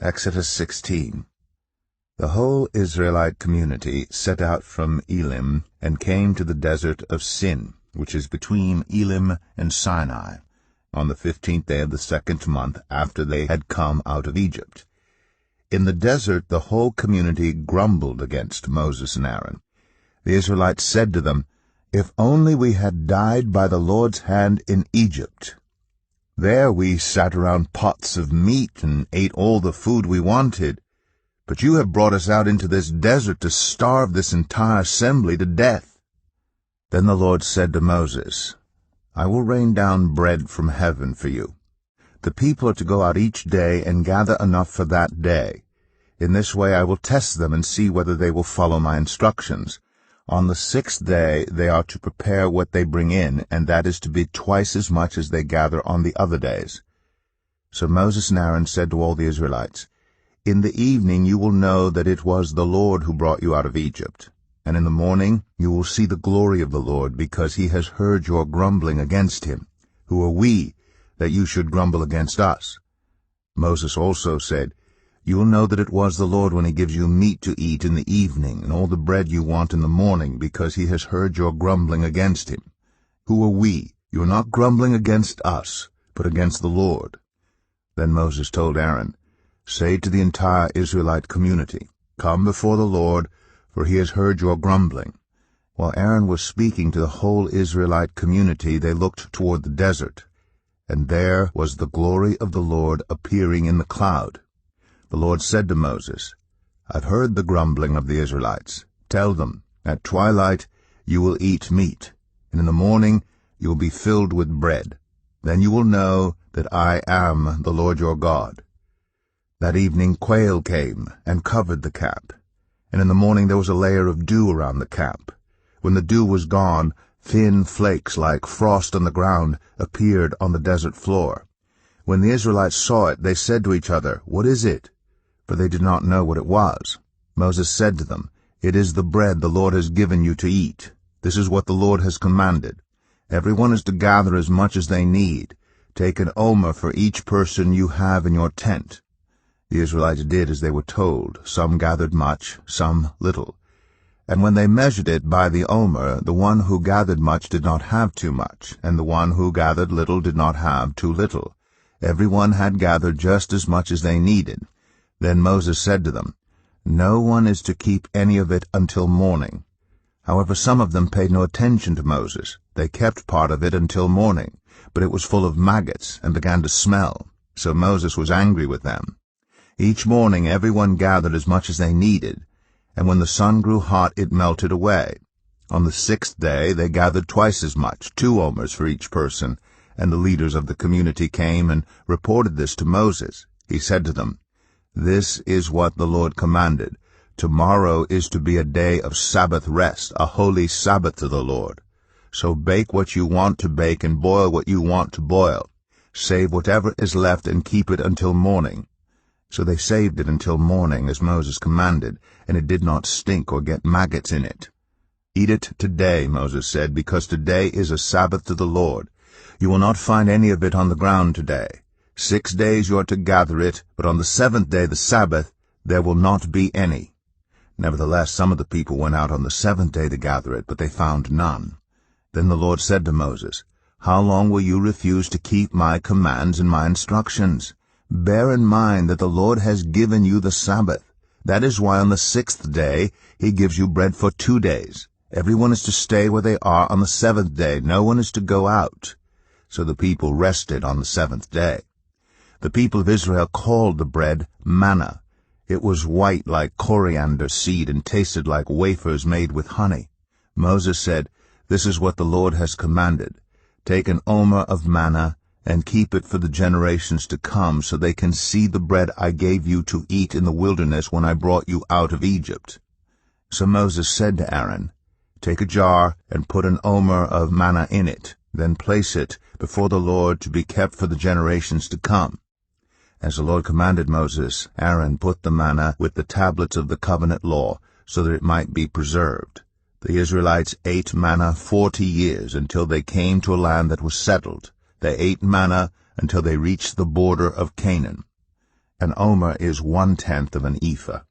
Exodus 16. The whole Israelite community set out from Elim and came to the desert of Sin, which is between Elim and Sinai, on the 15th day of the 2nd month after they had come out of Egypt. In the desert the whole community grumbled against Moses and Aaron. The Israelites said to them, "If only we had died by the Lord's hand in Egypt. There we sat around pots of meat and ate all the food we wanted. But you have brought us out into this desert to starve this entire assembly to death." Then the Lord said to Moses, "I will rain down bread from heaven for you. The people are to go out each day and gather enough for that day. In this way I will test them and see whether they will follow my instructions. On the 6th day they are to prepare what they bring in, and that is to be twice as much as they gather on the other days." So Moses and Aaron said to all the Israelites, "In the evening you will know that it was the Lord who brought you out of Egypt, and in the morning you will see the glory of the Lord, because he has heard your grumbling against him. Who are we, that you should grumble against us?" Moses also said, "You will know that it was the Lord when he gives you meat to eat in the evening, and all the bread you want in the morning, because he has heard your grumbling against him. Who are we? You are not grumbling against us, but against the Lord." Then Moses told Aaron, "Say to the entire Israelite community, 'Come before the Lord, for he has heard your grumbling.'" While Aaron was speaking to the whole Israelite community, they looked toward the desert, and there was the glory of the Lord appearing in the cloud. The Lord said to Moses, "I've heard the grumbling of the Israelites. Tell them, at twilight you will eat meat, and in the morning you will be filled with bread. Then you will know that I am the Lord your God." That evening quail came and covered the camp, and in the morning there was a layer of dew around the camp. When the dew was gone, thin flakes like frost on the ground appeared on the desert floor. When the Israelites saw it, they said to each other, "What is it?" For they did not know what it was. Moses said to them, "It is the bread the Lord has given you to eat. This is what the Lord has commanded. Everyone is to gather as much as they need. Take an omer for each person you have in your tent." The Israelites did as they were told. Some gathered much, some little. And when they measured it by the omer, the one who gathered much did not have too much, and the one who gathered little did not have too little. Everyone had gathered just as much as they needed. Then Moses said to them, "No one is to keep any of it until morning." However, some of them paid no attention to Moses. They kept part of it until morning, but it was full of maggots and began to smell. So Moses was angry with them. Each morning everyone gathered as much as they needed, and when the sun grew hot it melted away. On the 6th day they gathered twice as much, 2 omers for each person, and the leaders of the community came and reported this to Moses. He said to them, "This is what the Lord commanded. Tomorrow is to be a day of Sabbath rest, a holy Sabbath to the Lord. So bake what you want to bake and boil what you want to boil. Save whatever is left and keep it until morning." So they saved it until morning, as Moses commanded, and it did not stink or get maggots in it. "Eat it today," Moses said, "because today is a Sabbath to the Lord. You will not find any of it on the ground today. 6 days you are to gather it, but on the 7th day, the Sabbath, there will not be any." Nevertheless, some of the people went out on the 7th day to gather it, but they found none. Then the Lord said to Moses, "How long will you refuse to keep my commands and my instructions? Bear in mind that the Lord has given you the Sabbath. That is why on the 6th day he gives you bread for 2 days. Everyone is to stay where they are on the 7th day. No one is to go out." So the people rested on the 7th day. The people of Israel called the bread manna. It was white like coriander seed and tasted like wafers made with honey. Moses said, "This is what the Lord has commanded. Take an omer of manna and keep it for the generations to come, so they can see the bread I gave you to eat in the wilderness when I brought you out of Egypt." So Moses said to Aaron, "Take a jar and put an omer of manna in it. Then place it before the Lord to be kept for the generations to come." As the Lord commanded Moses, Aaron put the manna with the tablets of the covenant law, so that it might be preserved. The Israelites ate manna 40 years, until they came to a land that was settled. They ate manna until they reached the border of Canaan. An omer is 1/10 of an ephah.